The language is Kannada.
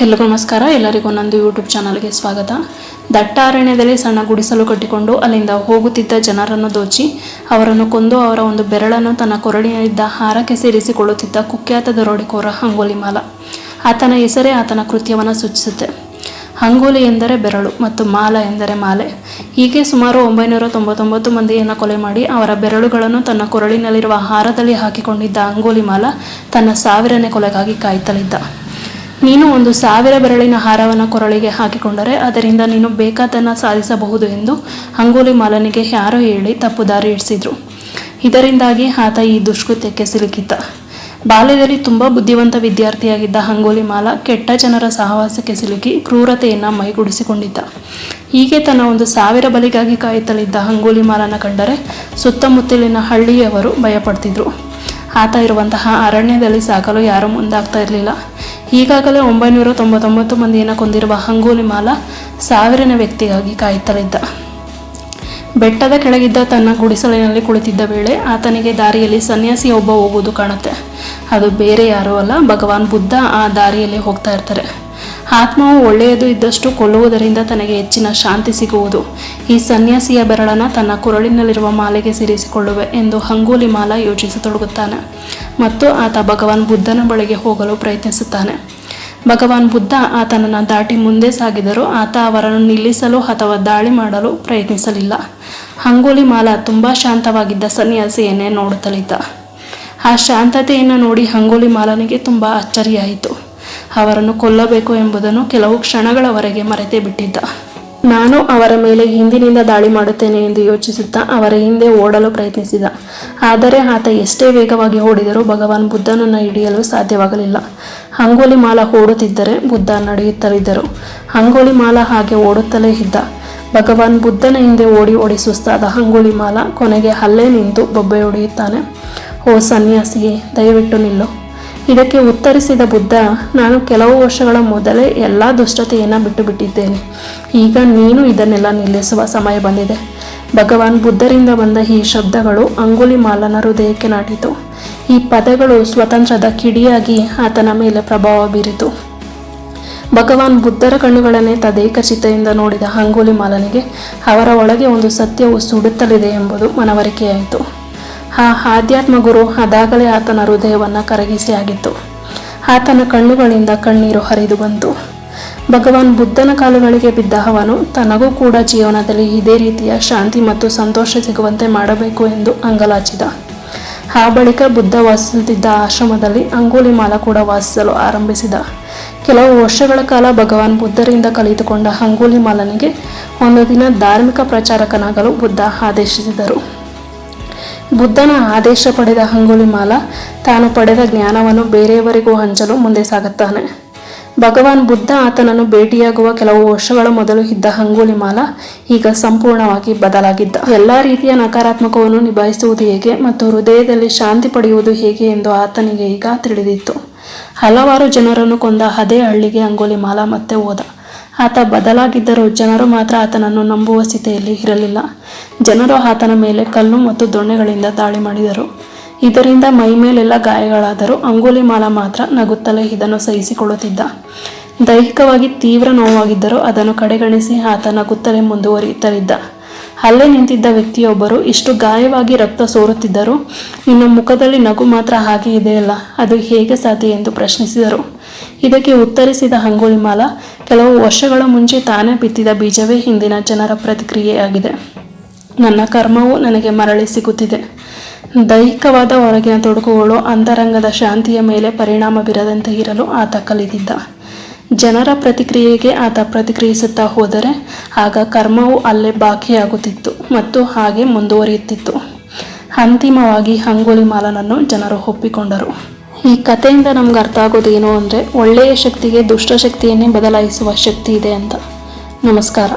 ಎಲ್ಲರಿಗೂ ನಮಸ್ಕಾರ. ಎಲ್ಲರಿಗೂ ನಂದು ಯೂಟ್ಯೂಬ್ ಚಾನಲ್ಗೆ ಸ್ವಾಗತ. ದಟ್ಟ ಅರಣ್ಯದಲ್ಲಿ ಸಣ್ಣ ಗುಡಿಸಲು ಕಟ್ಟಿಕೊಂಡು ಅಲ್ಲಿಂದ ಹೋಗುತ್ತಿದ್ದ ಜನರನ್ನು ದೋಚಿ ಅವರನ್ನು ಕೊಂದು ಅವರ ಒಂದು ಬೆರಳನ್ನು ತನ್ನ ಕೊರಳಿನಿಂದ ಹಾರಕ್ಕೆ ಸೇರಿಸಿಕೊಳ್ಳುತ್ತಿದ್ದ ಕುಖ್ಯಾತ ದರೋಡೆಕೋರ ಅಂಗುಲಿಮಾಲ. ಆತನ ಹೆಸರೇ ಆತನ ಕೃತ್ಯವನ್ನು ಸೂಚಿಸುತ್ತೆ. ಅಂಗುಲಿ ಎಂದರೆ ಬೆರಳು ಮತ್ತು ಮಾಲ ಎಂದರೆ ಮಾಲೆ. ಹೀಗೆ ಸುಮಾರು 999 ಮಂದಿಯನ್ನು ಕೊಲೆ ಮಾಡಿ ಅವರ ಬೆರಳುಗಳನ್ನು ತನ್ನ ಕೊರಳಿನಲ್ಲಿರುವ ಹಾರದಲ್ಲಿ ಹಾಕಿಕೊಂಡಿದ್ದ ಅಂಗುಲಿಮಾಲ ತನ್ನ 1000ನೇ ಕೊಲೆಗಾಗಿ ಕಾಯ್ತಲಿದ್ದ. ನೀನು ಒಂದು 1000 ಬೆರಳಿನ ಹಾರವನ್ನು ಕೊರಳಿಗೆ ಹಾಕಿಕೊಂಡರೆ ಅದರಿಂದ ನೀನು ಬೇಕಾದನ್ನು ಸಾಧಿಸಬಹುದು ಎಂದು ಅಂಗುಲಿಮಾಲನಿಗೆ ಯಾರೋ ಹೇಳಿ ತಪ್ಪು ದಾರಿ ಹಿಡಿಸಿದ್ರು. ಇದರಿಂದಾಗಿ ಆತ ಈ ದುಷ್ಕೃತ್ಯಕ್ಕೆ ಸಿಲುಕಿದ್ದ. ಬಾಲ್ಯದಲ್ಲಿ ತುಂಬ ಬುದ್ಧಿವಂತ ವಿದ್ಯಾರ್ಥಿಯಾಗಿದ್ದ ಅಂಗುಲಿಮಾಲ ಕೆಟ್ಟ ಜನರ ಸಹವಾಸಕ್ಕೆ ಸಿಲುಕಿ ಕ್ರೂರತೆಯನ್ನು ಮೈಗೂಡಿಸಿಕೊಂಡಿದ್ದ. ಹೀಗೆ ತನ್ನ ಒಂದು 1000 ಬಲಿಗಾಗಿ ಕಾಯುತ್ತಲಿದ್ದ ಅಂಗುಲಿಮಾಲನ ಕಂಡರೆ ಸುತ್ತಮುತ್ತಲಿನ ಹಳ್ಳಿಯವರು ಭಯಪಡ್ತಿದ್ರು. ಆತ ಇರುವಂತಹ ಅರಣ್ಯದಲ್ಲಿ ಸಾಕಲು ಯಾರೂ ಮುಂದಾಗ್ತಾ ಇರಲಿಲ್ಲ. ಈಗಾಗಲೇ 999 ಮಂದಿಯನ್ನು ಕೊಂದಿರುವ ಅಂಗುಲಿಮಾಲ 1000ನೇ ವ್ಯಕ್ತಿಗಾಗಿ ಕಾಯುತ್ತಲಿದ್ದ. ಬೆಟ್ಟದ ಕೆಳಗಿದ್ದ ತನ್ನ ಗುಡಿಸಲಿನಲ್ಲಿ ಕುಳಿತಿದ್ದ ವೇಳೆ ಆತನಿಗೆ ದಾರಿಯಲ್ಲಿ ಸನ್ಯಾಸಿ ಒಬ್ಬ ಹೋಗುವುದು ಕಾಣುತ್ತೆ. ಅದು ಬೇರೆ ಯಾರೂ ಅಲ್ಲ, ಭಗವಾನ್ ಬುದ್ಧ ಆ ದಾರಿಯಲ್ಲಿ ಹೋಗ್ತಾ ಇರ್ತಾರೆ. ಆತ್ಮವು ಒಳ್ಳೆಯದು ಇದ್ದಷ್ಟು ಕೊಲ್ಲುವುದರಿಂದ ತನಗೆ ಹೆಚ್ಚಿನ ಶಾಂತಿ ಸಿಗುವುದು. ಈ ಸನ್ಯಾಸಿಯ ಬೆರಳನ್ನು ತನ್ನ ಕೊರಳಿನಲ್ಲಿರುವ ಮಾಲೆಗೆ ಸೇರಿಸಿಕೊಳ್ಳುವೆ ಎಂದು ಅಂಗುಲಿಮಾಲ ಯೋಚಿಸತೊಡಗುತ್ತಾನೆ ಮತ್ತು ಆತ ಭಗವಾನ್ ಬುದ್ಧನ ಬಳಿಗೆ ಹೋಗಲು ಪ್ರಯತ್ನಿಸುತ್ತಾನೆ. ಭಗವಾನ್ ಬುದ್ಧ ಆತನನ್ನು ದಾಟಿ ಮುಂದೆ ಸಾಗಿದರೂ ಆತ ಅವರನ್ನು ನಿಲ್ಲಿಸಲು ಅಥವಾ ದಾಳಿ ಮಾಡಲು ಪ್ರಯತ್ನಿಸಲಿಲ್ಲ. ಅಂಗುಲಿಮಾಲ ತುಂಬ ಶಾಂತವಾಗಿದ್ದ ಸನ್ಯಾಸಿಯನ್ನೇ ನೋಡುತ್ತಲಿದ್ದ. ಆ ಶಾಂತತೆಯನ್ನು ನೋಡಿ ಅಂಗುಲಿಮಾಲನಿಗೆ ತುಂಬ ಅಚ್ಚರಿಯಾಯಿತು. ಅವರನ್ನು ಕೊಲ್ಲಬೇಕು ಎಂಬುದನ್ನು ಕೆಲವು ಕ್ಷಣಗಳವರೆಗೆ ಮರೆತೇ ಬಿಟ್ಟಿದ್ದ. ನಾನು ಅವರ ಮೇಲೆ ಹಿಂದಿನಿಂದ ದಾಳಿ ಮಾಡುತ್ತೇನೆ ಎಂದು ಯೋಚಿಸುತ್ತಾ ಅವರ ಹಿಂದೆ ಓಡಲು ಪ್ರಯತ್ನಿಸಿದ. ಆದರೆ ಆತ ಎಷ್ಟೇ ವೇಗವಾಗಿ ಓಡಿದರೂ ಭಗವಾನ್ ಬುದ್ಧನನ್ನು ಹಿಡಿಯಲು ಸಾಧ್ಯವಾಗಲಿಲ್ಲ. ಅಂಗುಲಿಮಾಲ ಓಡುತ್ತಿದ್ದರೆ ಬುದ್ಧ ನಡೆಯುತ್ತಲಿದ್ದರು. ಅಂಗುಲಿಮಾಲ ಹಾಗೆ ಓಡುತ್ತಲೇ ಇದ್ದ. ಭಗವಾನ್ ಬುದ್ಧನ ಹಿಂದೆ ಓಡಿ ಸುಸ್ತಾದ ಅಂಗುಲಿಮಾಲ ಕೊನೆಗೆ ಅಲ್ಲೇ ನಿಂತು ಬೊಬ್ಬೆ ಹೊಡೆಯುತ್ತಾನೆ. ಓ ಸನ್ಯಾಸಿಯೇ, ದಯವಿಟ್ಟು ನಿಲ್ಲು. ಇದಕ್ಕೆ ಉತ್ತರಿಸಿದ ಬುದ್ಧ, ನಾನು ಕೆಲವು ವರ್ಷಗಳ ಮೊದಲೇ ಎಲ್ಲ ದುಷ್ಟತೆಯನ್ನು ಬಿಟ್ಟಿದ್ದೇನೆ. ಈಗ ನೀನು ಇದನ್ನೆಲ್ಲ ನಿಲ್ಲಿಸುವ ಸಮಯ ಬಂದಿದೆ. ಭಗವಾನ್ ಬುದ್ಧರಿಂದ ಬಂದ ಈ ಶಬ್ದಗಳು ಅಂಗುಲಿಮಾಲನ ಹೃದಯಕ್ಕೆ ನಾಟಿತು. ಈ ಪದಗಳು ಸ್ವಾತಂತ್ರ್ಯದ ಕಿಡಿಯಾಗಿ ಆತನ ಮೇಲೆ ಪ್ರಭಾವ ಬೀರಿತು. ಭಗವಾನ್ ಬುದ್ಧರ ಕಣ್ಣುಗಳನ್ನೇ ತದೇಕಚಿತ್ತದಿಂದ ನೋಡಿದ ಅಂಗುಲಿಮಾಲನಿಗೆ ಅವರ ಒಳಗೆ ಒಂದು ಸತ್ಯವು ಸುಡುತ್ತಲಿದೆ ಎಂಬುದು ಮನವರಿಕೆಯಾಯಿತು. ಆ ಆಧ್ಯಾತ್ಮ ಗುರು ಅದಾಗಲೇ ಆತನ ಹೃದಯವನ್ನು ಕರಗಿಸಿ ಆಗಿತ್ತು. ಆತನ ಕಣ್ಣುಗಳಿಂದ ಕಣ್ಣೀರು ಹರಿದು ಬಂತು. ಭಗವಾನ್ ಬುದ್ಧನ ಕಾಲುಗಳಿಗೆ ಬಿದ್ದ ಅವನು ತನಗೂ ಕೂಡ ಜೀವನದಲ್ಲಿ ಇದೇ ರೀತಿಯ ಶಾಂತಿ ಮತ್ತು ಸಂತೋಷ ಸಿಗುವಂತೆ ಮಾಡಬೇಕು ಎಂದು ಅಂಗಲಾಚಿದ. ಆ ಬಳಿಕ ಬುದ್ಧ ವಾಸಿಸುತ್ತಿದ್ದ ಆಶ್ರಮದಲ್ಲಿ ಅಂಗುಲಿಮಾಲ ಕೂಡ ವಾಸಿಸಲು ಆರಂಭಿಸಿದ. ಕೆಲವು ವರ್ಷಗಳ ಕಾಲ ಭಗವಾನ್ ಬುದ್ಧರಿಂದ ಕಲಿತುಕೊಂಡ ಅಂಗುಲಿಮಾಲನಿಗೆ ಒಂದು ದಿನ ಧಾರ್ಮಿಕ ಪ್ರಚಾರಕನಾಗಲು ಬುದ್ಧ ಆದೇಶಿಸಿದರು. ಬುದ್ಧನ ಆದೇಶ ಪಡೆದ ಅಂಗುಲಿಮಾಲ ತಾನು ಪಡೆದ ಜ್ಞಾನವನ್ನು ಬೇರೆಯವರಿಗೂ ಹಂಚಲು ಮುಂದೆ ಸಾಗುತ್ತಾನೆ. ಭಗವಾನ್ ಬುದ್ಧ ಆತನನ್ನು ಭೇಟಿಯಾಗುವ ಕೆಲವು ವರ್ಷಗಳ ಮೊದಲು ಇದ್ದ ಅಂಗುಲಿಮಾಲ ಈಗ ಸಂಪೂರ್ಣವಾಗಿ ಬದಲಾಗಿದ್ದ. ಎಲ್ಲ ರೀತಿಯ ನಕಾರಾತ್ಮಕವನ್ನು ನಿಭಾಯಿಸುವುದು ಹೇಗೆ ಮತ್ತು ಹೃದಯದಲ್ಲಿ ಶಾಂತಿ ಪಡೆಯುವುದು ಹೇಗೆ ಎಂದು ಆತನಿಗೆ ಈಗ ತಿಳಿದಿತ್ತು. ಹಲವಾರು ಜನರನ್ನು ಕೊಂದ ಅದೇ ಹಳ್ಳಿಗೆ ಅಂಗುಲಿಮಾಲ ಮತ್ತೆ ಹೋದ. ಆತ ಬದಲಾಗಿದ್ದರೂ ಜನರು ಮಾತ್ರ ಆತನನ್ನು ನಂಬುವ ಸ್ಥಿತಿಯಲ್ಲಿ ಇರಲಿಲ್ಲ. ಜನರು ಆತನ ಮೇಲೆ ಕಲ್ಲು ಮತ್ತು ದೊಣ್ಣೆಗಳಿಂದ ದಾಳಿ ಮಾಡಿದರು. ಇದರಿಂದ ಮೈ ಮೇಲೆಲ್ಲ ಗಾಯಗಳಾದರೂ ಅಂಗುಲಿಮಾಲ ಮಾತ್ರ ನಗುತ್ತಲೇ ಇದನ್ನು ಸಹಿಸಿಕೊಳ್ಳುತ್ತಿದ್ದ. ದೈಹಿಕವಾಗಿ ತೀವ್ರ ನೋವಾಗಿದ್ದರೂ ಅದನ್ನು ಕಡೆಗಣಿಸಿ ಆತ ನಗುತ್ತಲೇ ಮುಂದುವರಿಯುತ್ತಲಿದ್ದ. ಅಲ್ಲೇ ನಿಂತಿದ್ದ ವ್ಯಕ್ತಿಯೊಬ್ಬರು, ಇಷ್ಟು ಗಾಯವಾಗಿ ರಕ್ತ ಸೋರುತ್ತಿದ್ದರೂ ನಿನ್ನ ಮುಖದಲ್ಲಿ ನಗು ಮಾತ್ರ ಹಾಗೆ ಇದೆಯಲ್ಲ, ಅದು ಹೇಗೆ ಸಾಧ್ಯ ಎಂದು ಪ್ರಶ್ನಿಸಿದರು. ಇದಕ್ಕೆ ಉತ್ತರಿಸಿದ ಅಂಗುಲಿಮಾಲ, ಕೆಲವು ವರ್ಷಗಳ ಮುಂಚೆ ತಾನೇ ಬಿತ್ತಿದ ಬೀಜವೇ ಇಂದಿನ ಜನರ ಪ್ರತಿಕ್ರಿಯೆಯಾಗಿದೆ. ನನ್ನ ಕರ್ಮವು ನನಗೆ ಮರಳಿ ಸಿಗುತ್ತಿದೆ. ದೈಹಿಕವಾದ ಹೊರಗಿನ ತೊಡಕುಗಳು ಅಂತರಂಗದ ಶಾಂತಿಯ ಮೇಲೆ ಪರಿಣಾಮ ಬೀರದಂತೆ ಇರಲು ಆತ ಕಲಿತಿದ್ದ. ಜನರ ಪ್ರತಿಕ್ರಿಯೆಗೆ ಆತ ಪ್ರತಿಕ್ರಿಯಿಸುತ್ತಾ ಹೋದರೆ ಆಗ ಕರ್ಮವು ಅಲ್ಲೇ ಬಾಕಿಯಾಗುತ್ತಿತ್ತು ಮತ್ತು ಹಾಗೆ ಮುಂದುವರಿಯುತ್ತಿತ್ತು. ಅಂತಿಮವಾಗಿ ಅಂಗುಲಿಮಾಲನನ್ನು ಜನರು ಒಪ್ಪಿಕೊಂಡರು. ಈ ಕಥೆಯಿಂದ ನಮ್ಗೆ ಅರ್ಥ ಆಗೋದು ಏನು ಅಂದರೆ, ಒಳ್ಳೆಯ ಶಕ್ತಿಗೆ ದುಷ್ಟ ಶಕ್ತಿಯನ್ನೇ ಬದಲಾಯಿಸುವ ಶಕ್ತಿ ಇದೆ ಅಂತ. ನಮಸ್ಕಾರ.